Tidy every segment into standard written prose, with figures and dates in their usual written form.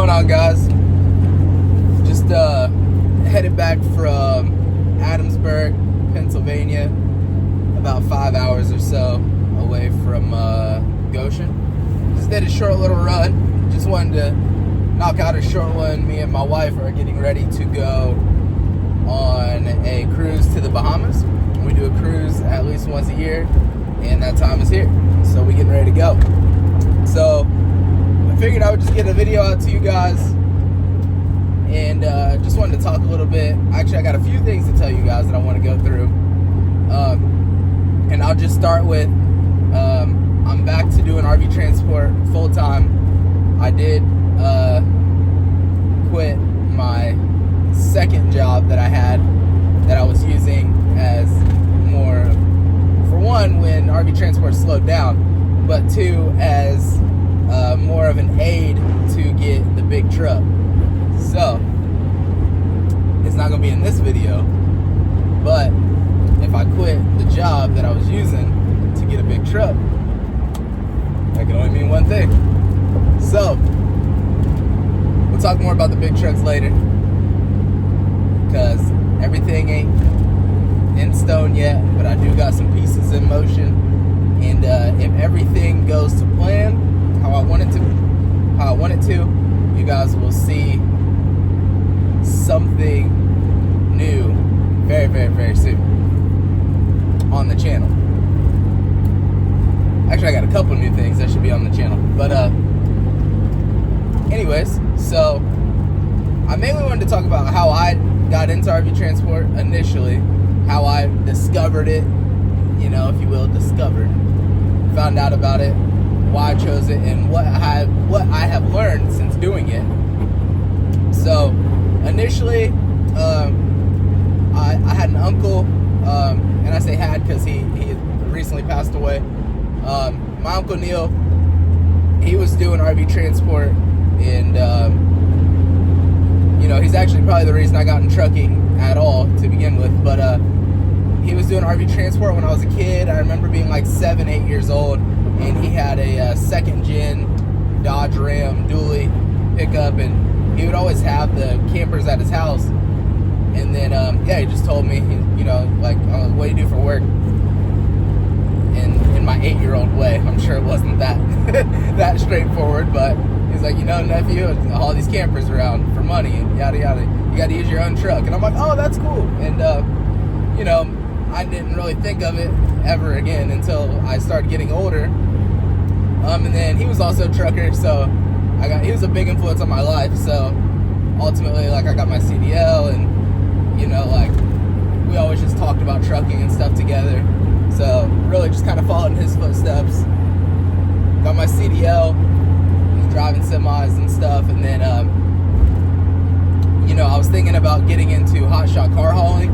going on, guys? Just headed back from Adamsburg, Pennsylvania, about 5 hours or so away from Goshen. Just did a short little run. Just wanted to knock out a short one. Me and my wife are getting ready to go on a cruise to the Bahamas. We do a cruise at least once a year, and that time is here. So we're getting ready to go. So I figured I would just get a video out to you guys, and just wanted to talk a little bit. Actually, I got a few things to tell you guys that I want to go through. And I'll just start with, I'm back to doing RV transport full-time. I did quit my second job that I had, that I was using as more, for one, when RV transport slowed down, but two, as more of an aid to get the big truck. So it's not going to be in this video, but if I quit the job that I was using to get a big truck, that can only mean one thing. So we'll talk more about the big trucks later, because everything ain't in stone yet, but I do got some pieces in motion. And if everything goes to plan, how I want it to, you guys will see something new very, very, very soon on the channel. Actually, I got a couple new things that should be on the channel. But anyways, so I mainly wanted to talk about how I got into RV transport initially, how I discovered it, you know, if you will, found out about it, why I chose it, and what I have learned since doing it. So initially, I had an uncle, and I say had because he recently passed away. My Uncle Neil, he was doing RV transport, and you know, he's actually probably the reason I got in trucking at all to begin with. But he was doing RV transport when I was a kid. I remember being like 7, 8 years old, and he had a second gen Dodge Ram dually pickup, and he would always have the campers at his house. And then yeah, he just told me, you know, like, what do you do for work? In my 8-year-old way. I'm sure it wasn't that that straightforward, but he's like, you know, nephew, all these campers around for money and yada yada. You got to use your own truck. And I'm like, oh, that's cool. And you know, I didn't really think of it ever again until I started getting older. And then he was also a trucker, so he was a big influence on my life. So ultimately, like, I got my CDL, and you know, like, we always just talked about trucking and stuff together. So really just kind of followed in his footsteps. Got my CDL, was driving semis and stuff, and then you know, I was thinking about getting into Hotshot car hauling,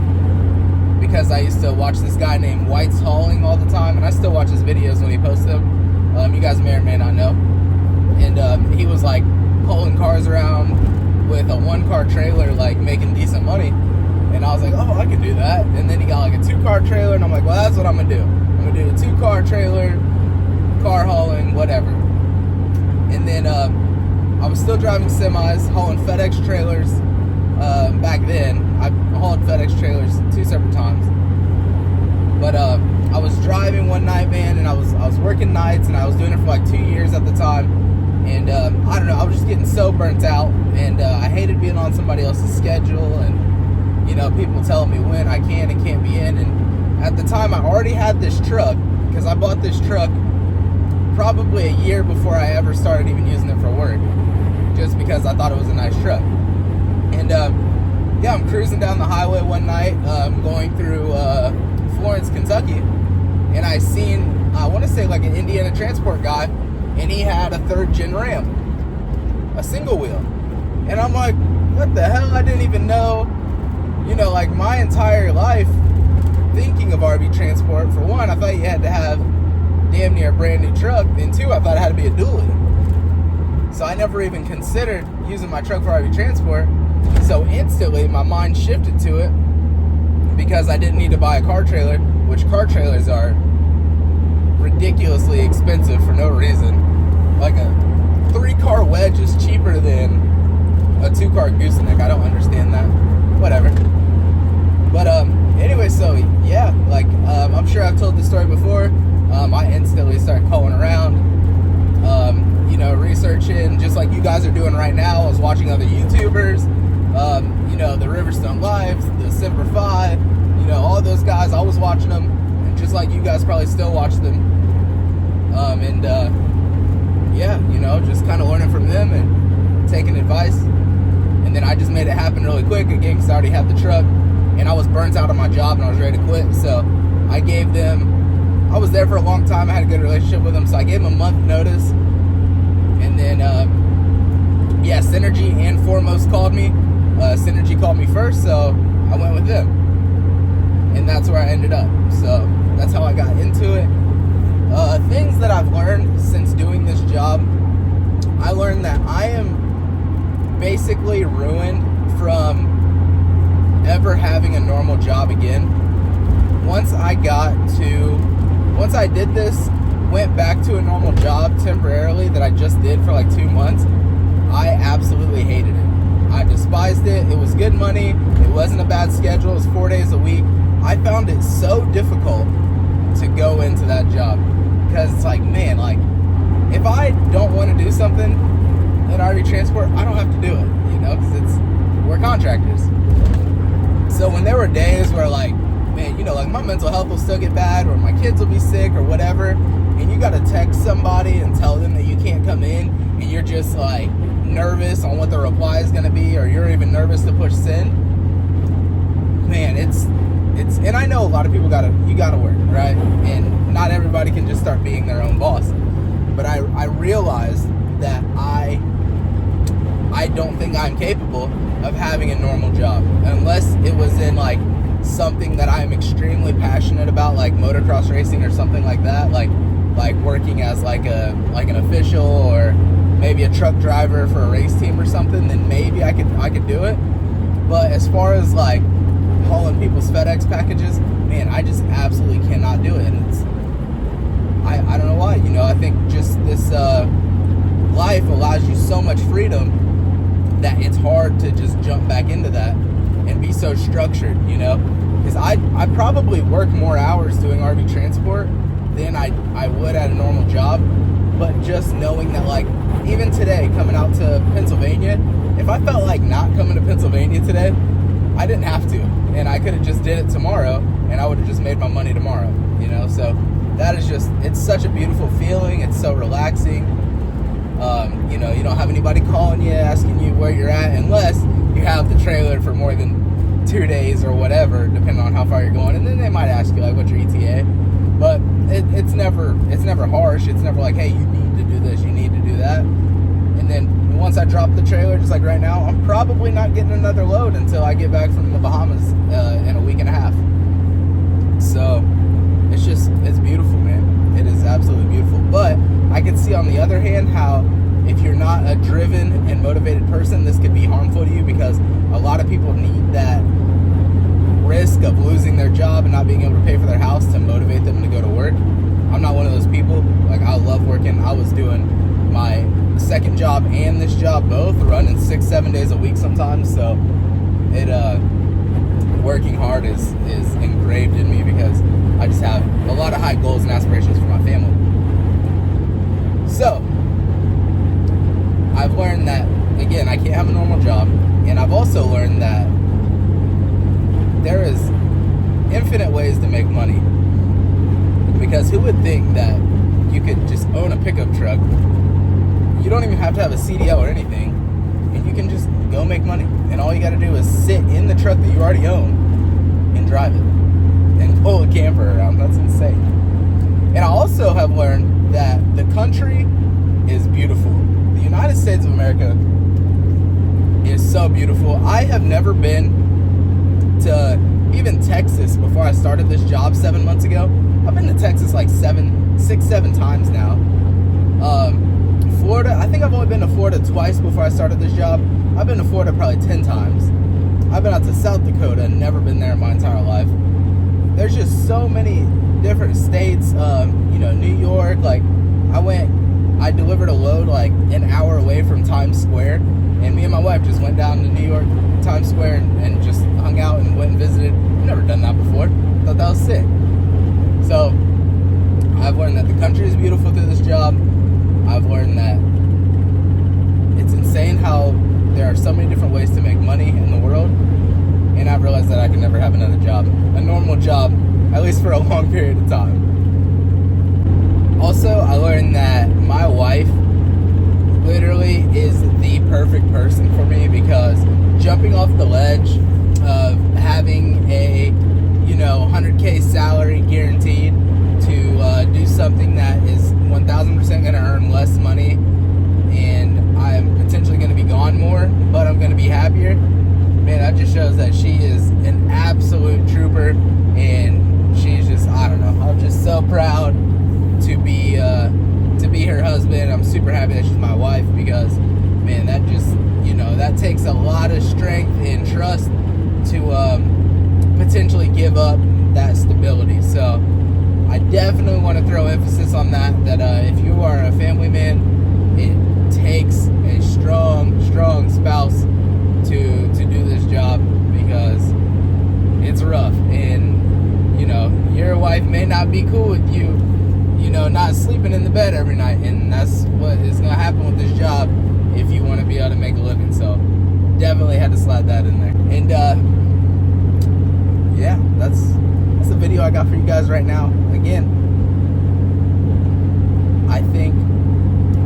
because I used to watch this guy named White's Hauling all the time, and I still watch his videos when he posts them. You guys may or may not know. And he was like pulling cars around with a 1-car trailer, like making decent money. And I was like, oh, I could do that. And then he got like a 2-car trailer, and I'm like, well, that's what I'm gonna do. I'm gonna do a 2-car trailer, car hauling, whatever. And then I was still driving semis, hauling FedEx trailers. Back then, I hauled FedEx trailers 2 separate times. But I was driving one night, man, and I was working nights, and I was doing it for like 2 years at the time. And I don't know, I was just getting so burnt out, and I hated being on somebody else's schedule, and you know, people telling me when I can and can't be in. And at the time, I already had this truck, because I bought this truck probably a year before I ever started even using it for work, just because I thought it was a nice truck. And yeah, I'm cruising down the highway one night, going through Florence, Kentucky, and I seen, I want to say like an Indiana transport guy, and he had a 3rd gen Ram, a single wheel. And I'm like, what the hell? I didn't even know. You know, like, my entire life thinking of RV transport, for one, I thought you had to have damn near a brand new truck, and two, I thought it had to be a dually. So I never even considered using my truck for RV transport. So instantly my mind shifted to it, because I didn't need to buy a car trailer, which car trailers are ridiculously expensive for no reason. Like a 3-car wedge is cheaper than car gooseneck. I don't understand that. Whatever. But anyway, so yeah, like I'm sure I've told this story before. I instantly started calling around, researching, just like you guys are doing right now. I was watching other YouTubers, the Riverstone Lives, the Semper Fi, all those guys. I was watching them, and just like you guys probably still watch them. Just kind of learning from them and taking advice. And then I just made it happen really quick again because I already had the truck, and I was burnt out on my job and I was ready to quit. So I gave them, I was there for a long time. I had a good relationship with them, so I gave them a month notice. And then, Synergy and Foremost called me. Synergy called me first, so I went with them. And that's where I ended up. So that's how I got into it. Things that I've learned since doing this job, I learned that I am basically ruined from ever having a normal job again. Once I did this, went back to a normal job temporarily that I just did for like 2 months, I absolutely hated it. I despised it. It was good money. It wasn't a bad schedule. It was 4 days a week. I found it so difficult to go into that job because it's like, man, like if I don't want to do something in RV transport, I don't have to do it, because we're contractors. So when there were days where like, man, like my mental health will still get bad, or my kids will be sick or whatever, and you got to text somebody and tell them that you can't come in, and you're just like nervous on what the reply is going to be, or you're even nervous to push send, man, it's, and I know a lot of people you gotta work, right? And not everybody can just start being their own boss. But I realized that I don't think I'm capable of having a normal job unless it was in like something that I'm extremely passionate about, like motocross racing or something like that, like working as like an official or maybe a truck driver for a race team or something. Then maybe I could do it. But as far as like hauling people's FedEx packages, man, I just absolutely cannot do it. And I don't know why. I think just this life allows you so much freedom that it's hard to just jump back into that and be so structured, because I probably work more hours doing RV transport than I would at a normal job. But just knowing that, like, even today, coming out to Pennsylvania, if I felt like not coming to Pennsylvania today, I didn't have to, and I could have just did it tomorrow, and I would have just made my money tomorrow, so that is just, it's such a beautiful feeling. It's so relaxing. You don't have anybody calling you, asking you where you're at, unless you have the trailer for more than 2 days or whatever, depending on how far you're going, and then they might ask you, like, what's your ETA, but it's never harsh. It's never like, hey, you need to do this, you need to do that. And then once I drop the trailer, just like right now, I'm probably not getting another load until I get back from the Bahamas in a week and a half. So it's beautiful, man. It is absolutely beautiful. But I can see on the other hand how if you're not a driven and motivated person, this could be harmful to you, because a lot of people need that risk of losing their job and not being able to pay for their house to motivate them to go to work. I'm not one of those people. Like, I love working. I was doing my second job and this job both, running 6-7 days a week sometimes. So working hard is engraved in me, because I just have a lot of high goals and aspirations for my family. So I've learned that, again, I can't have a normal job, and I've also learned that there is infinite ways to make money, because who would think that you could just own a pickup truck, you don't even have to have a CDL or anything, and you can just go make money, and all you got to do is sit in the truck that you already own and drive it and pull a camper around. That's insane. And I also have learned that the country is beautiful. The United States of America is so beautiful. I have never been to even Texas before I started this job 7 months ago. I've been to Texas like 6-7 times now. Florida, I think I've only been to Florida twice before I started this job. I've been to Florida probably 10 times. I've been out to South Dakota and never been there in my entire life. There's just so many different states. New York, like I delivered a load like an hour away from Times Square, and me and my wife just went down to New York, Times Square, and just hung out and went and visited. I've never done that before. Thought that was sick. So I've learned that the country is beautiful through this job. I've learned that it's insane how there are so many different ways to make money in the world. And I've realized that I can never have another job, a normal job, at least for a long period of time. Also, I learned that my wife literally is the perfect person for me, because jumping off the ledge of having a 100K salary guaranteed to do something that is 1,000% going to earn less money, and I'm potentially going to be gone more, but I'm going to be happier. Man, that just shows that she is an absolute trooper, and she's just, I don't know, I'm just so proud to be her husband. I'm super happy that she's my wife, because, man, that just, that takes a lot of strength and trust to potentially give up that stability. So I definitely want to throw emphasis on that if you are a family man, it takes a strong spouse to do this job, because it's rough. And your wife may not be cool with you not sleeping in the bed every night, and that's what is going to happen with this job if you want to be able to make a living. So definitely had to slide that in there. And yeah, that's the video I got for you guys right now. Again, I think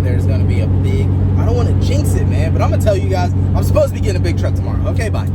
there's going to be a big, I don't want to jinx it, man, but I'm going to tell you guys, I'm supposed to be getting a big truck tomorrow. Okay, bye.